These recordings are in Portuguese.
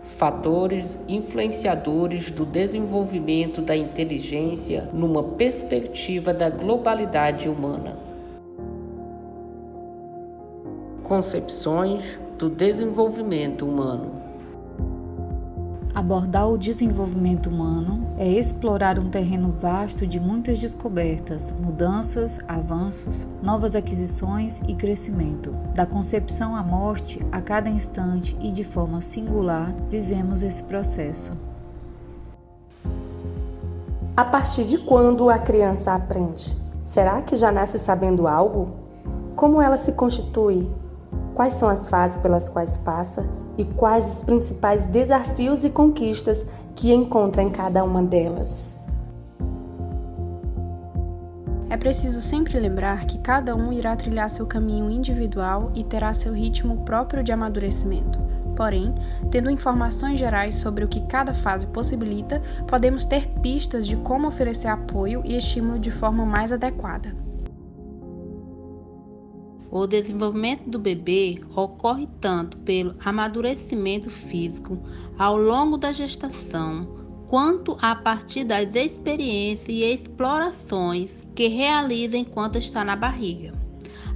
fatores influenciadores do desenvolvimento da inteligência numa perspectiva da globalidade humana. Concepções do desenvolvimento humano. Abordar o desenvolvimento humano é explorar um terreno vasto de muitas descobertas, mudanças, avanços, novas aquisições e crescimento. Da concepção à morte, a cada instante e de forma singular, vivemos esse processo. A partir de quando a criança aprende? Será que já nasce sabendo algo? Como ela se constitui? Quais são as fases pelas quais passa e quais os principais desafios e conquistas que encontra em cada uma delas? É preciso sempre lembrar que cada um irá trilhar seu caminho individual e terá seu ritmo próprio de amadurecimento. Porém, tendo informações gerais sobre o que cada fase possibilita, podemos ter pistas de como oferecer apoio e estímulo de forma mais adequada. O desenvolvimento do bebê ocorre tanto pelo amadurecimento físico ao longo da gestação, quanto a partir das experiências e explorações que realiza enquanto está na barriga.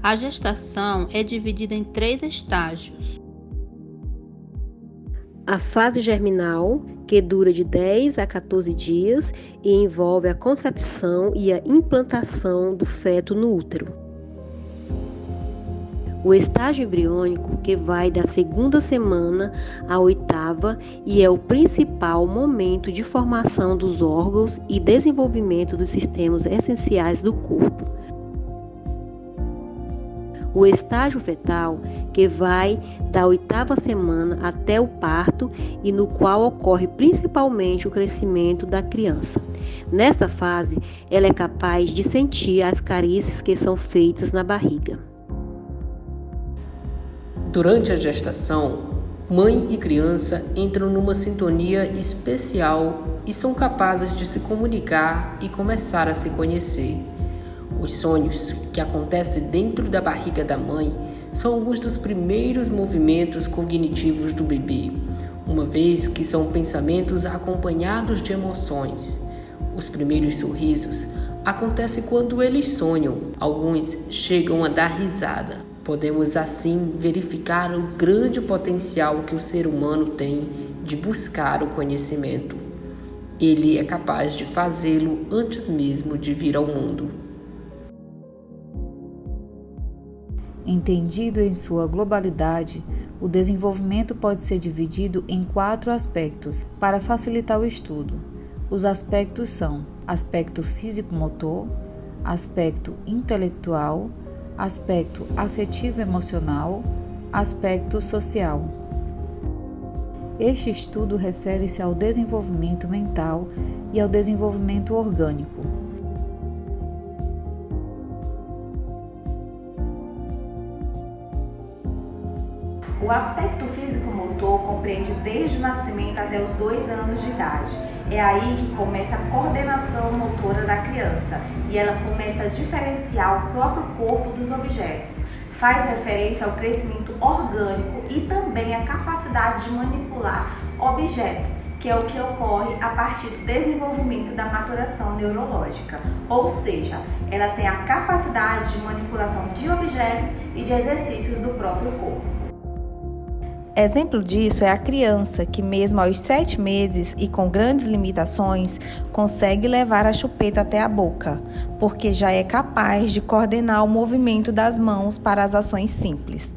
A gestação é dividida em 3 estágios. A fase germinal, que dura de 10 a 14 dias e envolve a concepção e a implantação do feto no útero. O estágio embriônico, que vai da 2ª semana à 8ª e é o principal momento de formação dos órgãos e desenvolvimento dos sistemas essenciais do corpo. O estágio fetal, que vai da 8ª semana até o parto e no qual ocorre principalmente o crescimento da criança. Nesta fase, ela é capaz de sentir as carícias que são feitas na barriga. Durante a gestação, mãe e criança entram numa sintonia especial e são capazes de se comunicar e começar a se conhecer. Os sonhos que acontecem dentro da barriga da mãe são alguns dos primeiros movimentos cognitivos do bebê, uma vez que são pensamentos acompanhados de emoções. Os primeiros sorrisos acontecem quando eles sonham, alguns chegam a dar risada. Podemos assim verificar o grande potencial que o ser humano tem de buscar o conhecimento. Ele é capaz de fazê-lo antes mesmo de vir ao mundo. Entendido em sua globalidade, o desenvolvimento pode ser dividido em 4 aspectos para facilitar o estudo. Os aspectos são aspecto físico-motor, aspecto intelectual, aspecto afetivo-emocional, aspecto social. Este estudo refere-se ao desenvolvimento mental e ao desenvolvimento orgânico. O aspecto físico-motor compreende desde o nascimento até os 2 anos de idade. É aí que começa a coordenação motora da criança e ela começa a diferenciar o próprio corpo dos objetos. Faz referência ao crescimento orgânico e também à capacidade de manipular objetos, que é o que ocorre a partir do desenvolvimento da maturação neurológica. Ou seja, ela tem a capacidade de manipulação de objetos e de exercícios do próprio corpo. Exemplo disso é a criança que, mesmo aos 7 meses e com grandes limitações, consegue levar a chupeta até a boca, porque já é capaz de coordenar o movimento das mãos para as ações simples.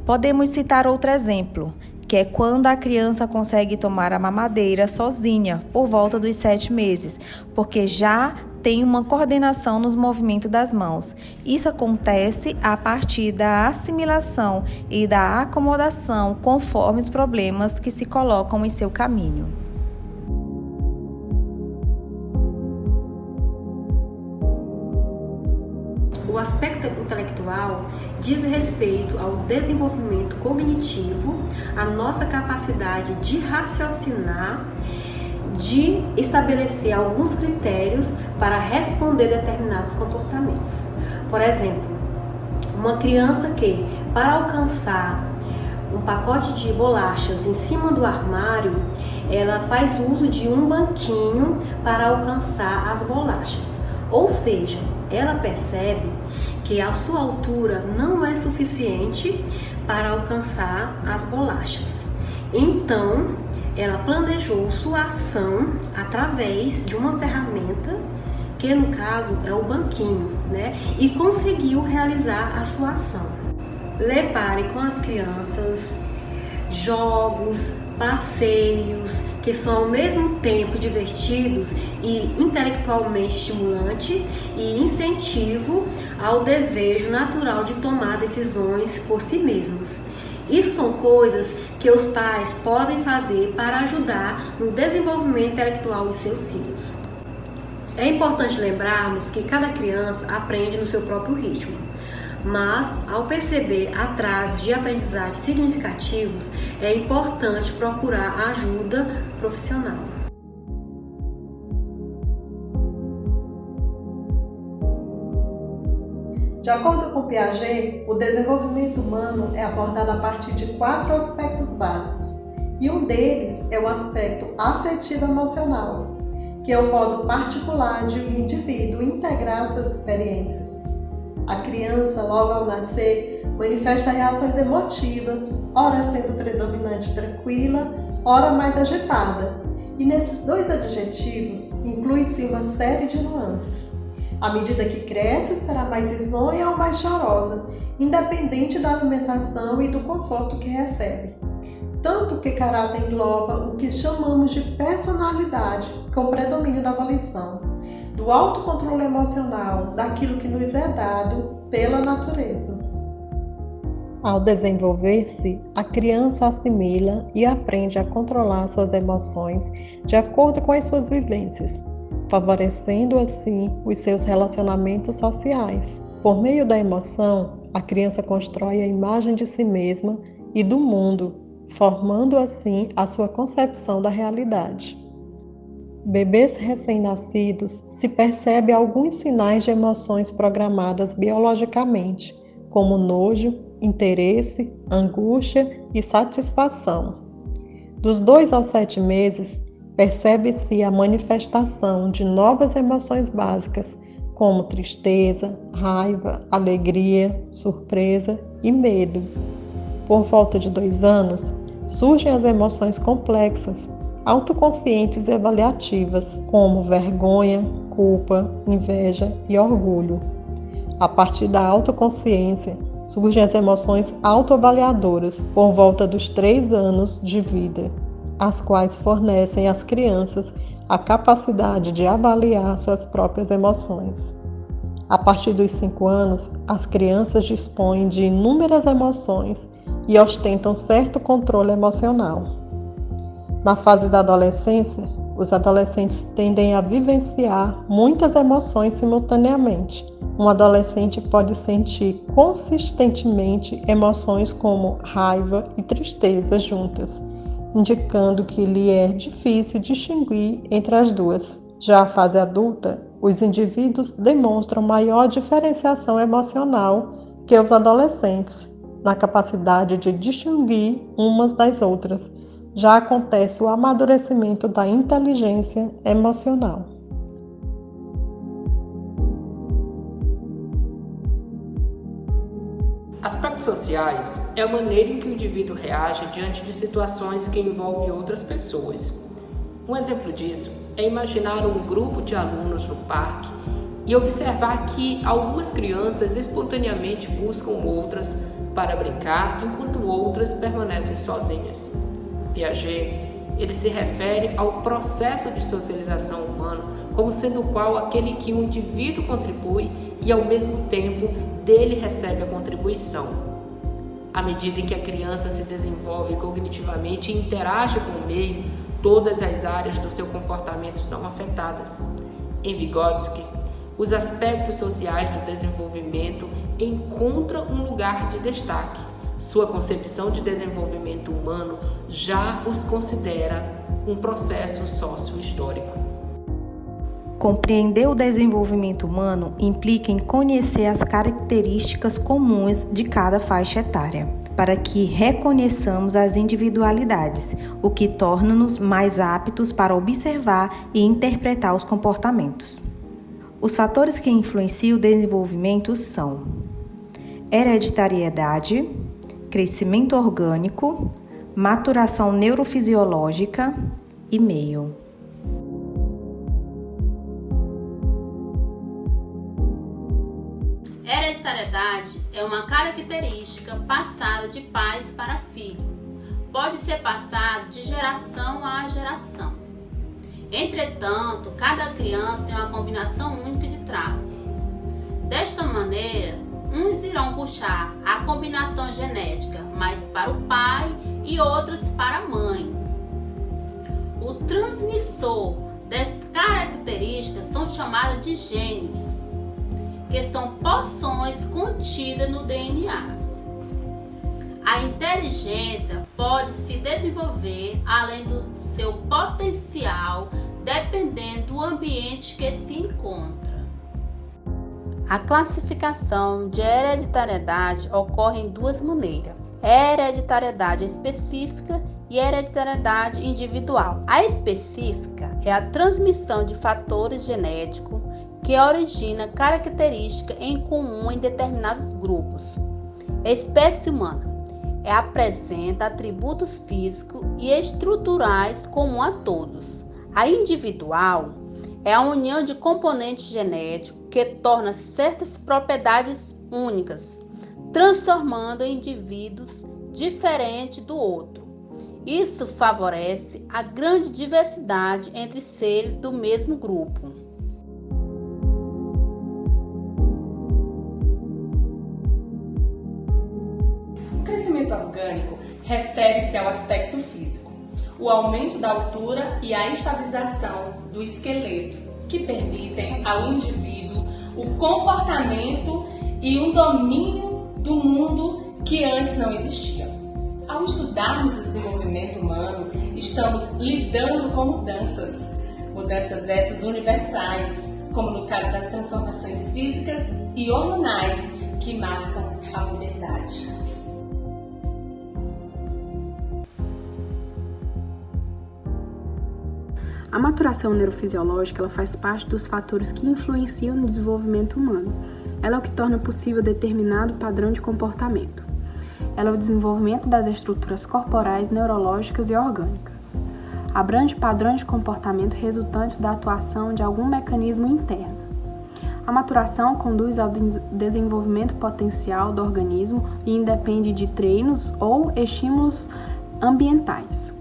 Podemos citar outro exemplo, que é quando a criança consegue tomar a mamadeira sozinha por volta dos 7 meses, porque já tem uma coordenação nos movimentos das mãos. Isso acontece a partir da assimilação e da acomodação conforme os problemas que se colocam em seu caminho. O aspecto intelectual diz respeito ao desenvolvimento cognitivo, à nossa capacidade de raciocinar, de estabelecer alguns critérios para responder a determinados comportamentos. Por exemplo, uma criança que, para alcançar um pacote de bolachas em cima do armário, ela faz uso de um banquinho para alcançar as bolachas. Ou seja, ela percebe que a sua altura não é suficiente para alcançar as bolachas. Então, ela planejou sua ação através de uma ferramenta, que no caso é o banquinho, né? E conseguiu realizar a sua ação. Prepare com as crianças jogos, passeios que são ao mesmo tempo divertidos e intelectualmente estimulantes e incentivo ao desejo natural de tomar decisões por si mesmos. Isso são coisas que os pais podem fazer para ajudar no desenvolvimento intelectual de seus filhos. É importante lembrarmos que cada criança aprende no seu próprio ritmo, mas ao perceber atrasos de aprendizagem significativos, é importante procurar ajuda profissional. De acordo com Piaget, o desenvolvimento humano é abordado a partir de 4 aspectos básicos, e um deles é o aspecto afetivo-emocional, que é o modo particular de um indivíduo integrar suas experiências. A criança, logo ao nascer, manifesta reações emotivas, ora sendo predominante tranquila, ora mais agitada, e nesses 2 adjetivos inclui-se uma série de nuances. À medida que cresce, será mais risonha ou mais chorosa, independente da alimentação e do conforto que recebe. Tanto que caráter engloba o que chamamos de personalidade, com predomínio da volição, do autocontrole emocional, daquilo que nos é dado pela natureza. Ao desenvolver-se, a criança assimila e aprende a controlar suas emoções de acordo com as suas vivências, favorecendo assim os seus relacionamentos sociais. Por meio da emoção, a criança constrói a imagem de si mesma e do mundo, formando assim a sua concepção da realidade. Bebês recém-nascidos se percebe alguns sinais de emoções programadas biologicamente, como nojo, interesse, angústia e satisfação. Dos 2 aos 7 meses, percebe-se a manifestação de novas emoções básicas, como tristeza, raiva, alegria, surpresa e medo. Por volta de 2 anos, surgem as emoções complexas, autoconscientes e avaliativas, como vergonha, culpa, inveja e orgulho. A partir da autoconsciência, surgem as emoções autoavaliadoras, por volta dos 3 anos de vida, as quais fornecem às crianças a capacidade de avaliar suas próprias emoções. A partir dos 5 anos, as crianças dispõem de inúmeras emoções e ostentam certo controle emocional. Na fase da adolescência, os adolescentes tendem a vivenciar muitas emoções simultaneamente. Um adolescente pode sentir consistentemente emoções como raiva e tristeza juntas, indicando que lhe é difícil distinguir entre as duas. Já a fase adulta, os indivíduos demonstram maior diferenciação emocional que os adolescentes, na capacidade de distinguir umas das outras. Já acontece o amadurecimento da inteligência emocional. Aspectos sociais é a maneira em que o indivíduo reage diante de situações que envolvem outras pessoas. Um exemplo disso é imaginar um grupo de alunos no parque e observar que algumas crianças espontaneamente buscam outras para brincar, enquanto outras permanecem sozinhas. Piaget, ele se refere ao processo de socialização humano como sendo o qual aquele que o indivíduo contribui e ao mesmo tempo dele recebe a contribuição. À medida em que a criança se desenvolve cognitivamente e interage com o meio, todas as áreas do seu comportamento são afetadas. Em Vygotsky, os aspectos sociais do desenvolvimento encontram um lugar de destaque. Sua concepção de desenvolvimento humano já os considera um processo sócio-histórico. Compreender o desenvolvimento humano implica em conhecer as características comuns de cada faixa etária. para que reconheçamos as individualidades, o que torna-nos mais aptos para observar e interpretar os comportamentos. Os fatores que influenciam o desenvolvimento são hereditariedade, crescimento orgânico, maturação neurofisiológica e meio. Hereditariedade é uma característica passada de pais para filho. Pode ser passado de geração a geração. Entretanto, cada criança tem uma combinação única de traços. Desta maneira, uns irão puxar a combinação genética mais para o pai e outros para a mãe. O transmissor dessas características são chamadas de genes, que são porções contidas no DNA. A inteligência pode se desenvolver além do seu potencial, dependendo do ambiente que se encontra. A classificação de hereditariedade ocorre em duas maneiras: hereditariedade específica e hereditariedade individual. A específica é a transmissão de fatores genéticos que origina características em comum em determinados grupos. A espécie humana apresenta atributos físicos e estruturais comuns a todos. A individual é a união de componentes genéticos que torna certas propriedades únicas, transformando em indivíduos diferentes do outro. Isso favorece a grande diversidade entre seres do mesmo grupo. O crescimento orgânico refere-se ao aspecto físico, o aumento da altura e a estabilização do esqueleto, que permitem ao indivíduo o comportamento e um domínio do mundo que antes não existia. Ao estudarmos o desenvolvimento humano, estamos lidando com mudanças essas universais, como no caso das transformações físicas e hormonais que marcam a puberdade. A maturação neurofisiológica ela faz parte dos fatores que influenciam no desenvolvimento humano. Ela é o que torna possível determinado padrão de comportamento. Ela é o desenvolvimento das estruturas corporais, neurológicas e orgânicas. Abrange padrões de comportamento resultantes da atuação de algum mecanismo interno. A maturação conduz ao desenvolvimento potencial do organismo e independe de treinos ou estímulos ambientais.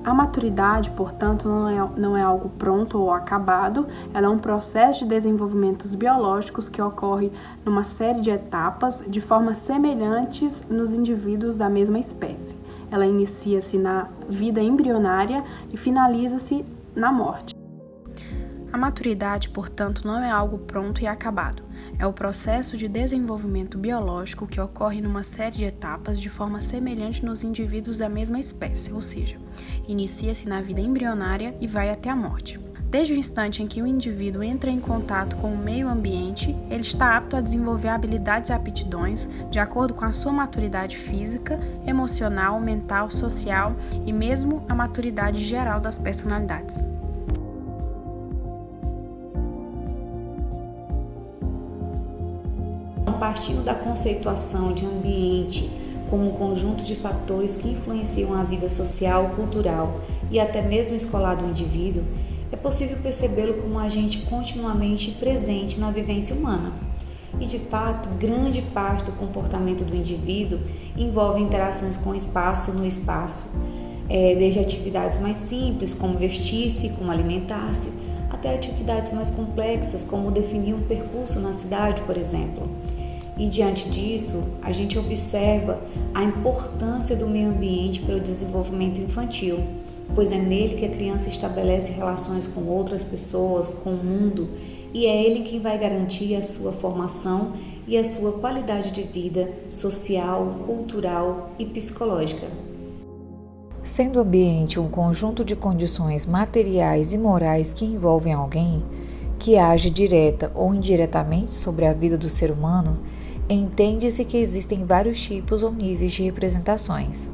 A maturidade, portanto, não é algo pronto ou acabado, ela é um processo de desenvolvimentos biológicos que ocorre numa série de etapas de formas semelhantes nos indivíduos da mesma espécie. Ela inicia-se na vida embrionária e finaliza-se na morte. A maturidade, portanto, não é algo pronto e acabado. É o processo de desenvolvimento biológico que ocorre numa série de etapas de forma semelhante nos indivíduos da mesma espécie, ou seja, inicia-se na vida embrionária e vai até a morte. Desde o instante em que o indivíduo entra em contato com o meio ambiente, ele está apto a desenvolver habilidades e aptidões de acordo com a sua maturidade física, emocional, mental, social e mesmo a maturidade geral das personalidades. Partindo da conceituação de ambiente como um conjunto de fatores que influenciam a vida social, cultural e até mesmo escolar do indivíduo, é possível percebê-lo como um agente continuamente presente na vivência humana. E, de fato, grande parte do comportamento do indivíduo envolve interações com o espaço no espaço, desde atividades mais simples, como vestir-se, como alimentar-se, até atividades mais complexas, como definir um percurso na cidade, por exemplo. E diante disso, a gente observa a importância do meio ambiente para o desenvolvimento infantil, pois é nele que a criança estabelece relações com outras pessoas, com o mundo, e é ele quem vai garantir a sua formação e a sua qualidade de vida social, cultural e psicológica. Sendo o ambiente um conjunto de condições materiais e morais que envolvem alguém, que age direta ou indiretamente sobre a vida do ser humano, Entende-se que existem vários tipos ou níveis de representações.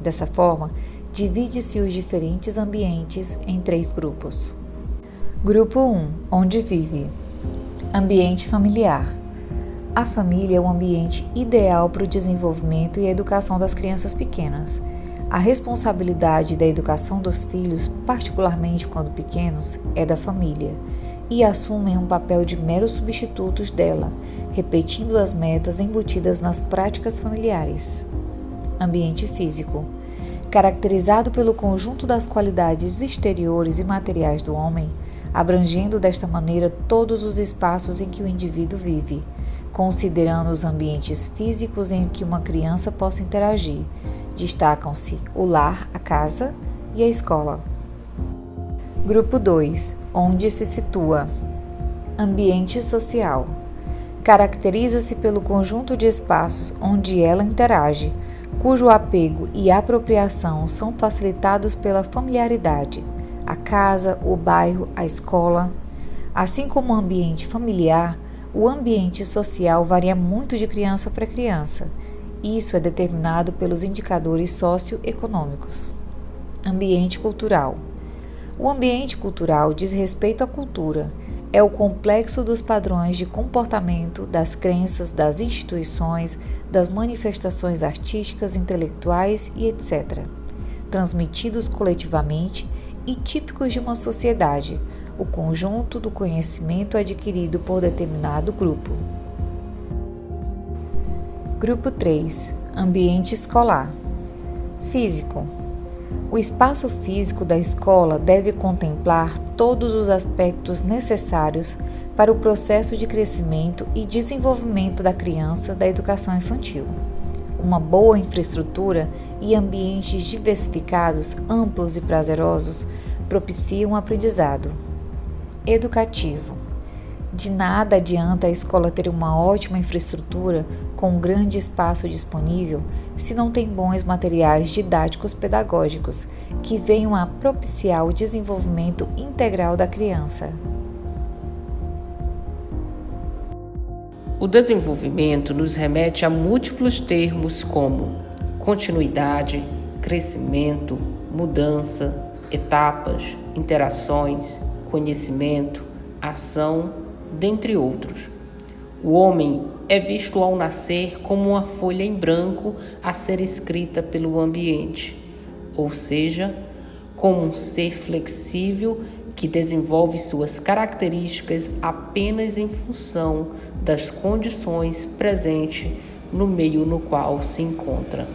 Desta forma, divide-se os diferentes ambientes em 3 grupos. Grupo 1. Onde vive? Ambiente familiar. A família é o ambiente ideal para o desenvolvimento e a educação das crianças pequenas. A responsabilidade da educação dos filhos, particularmente quando pequenos, é da família, e assumem um papel de meros substitutos dela, repetindo as metas embutidas nas práticas familiares. Ambiente físico. Caracterizado pelo conjunto das qualidades exteriores e materiais do homem, abrangendo desta maneira todos os espaços em que o indivíduo vive, considerando os ambientes físicos em que uma criança possa interagir. Destacam-se o lar, a casa e a escola. Grupo 2. Onde se situa? Ambiente social. Caracteriza-se pelo conjunto de espaços onde ela interage, cujo apego e apropriação são facilitados pela familiaridade. A casa, o bairro, a escola. Assim como o ambiente familiar, o ambiente social varia muito de criança para criança. Isso é determinado pelos indicadores socioeconômicos. Ambiente cultural. O ambiente cultural diz respeito à cultura. É o complexo dos padrões de comportamento, das crenças, das instituições, das manifestações artísticas, intelectuais e etc., transmitidos coletivamente e típicos de uma sociedade, o conjunto do conhecimento adquirido por determinado grupo. Grupo 3. Ambiente escolar. Físico. O espaço físico da escola deve contemplar todos os aspectos necessários para o processo de crescimento e desenvolvimento da criança da educação infantil. Uma boa infraestrutura e ambientes diversificados, amplos e prazerosos propiciam o aprendizado. Educativo. De nada adianta a escola ter uma ótima infraestrutura com um grande espaço disponível se não tem bons materiais didáticos pedagógicos que venham a propiciar o desenvolvimento integral da criança. O desenvolvimento nos remete a múltiplos termos como continuidade, crescimento, mudança, etapas, interações, conhecimento, ação, dentre outros. O homem é visto ao nascer como uma folha em branco a ser escrita pelo ambiente, ou seja, como um ser flexível que desenvolve suas características apenas em função das condições presentes no meio no qual se encontra.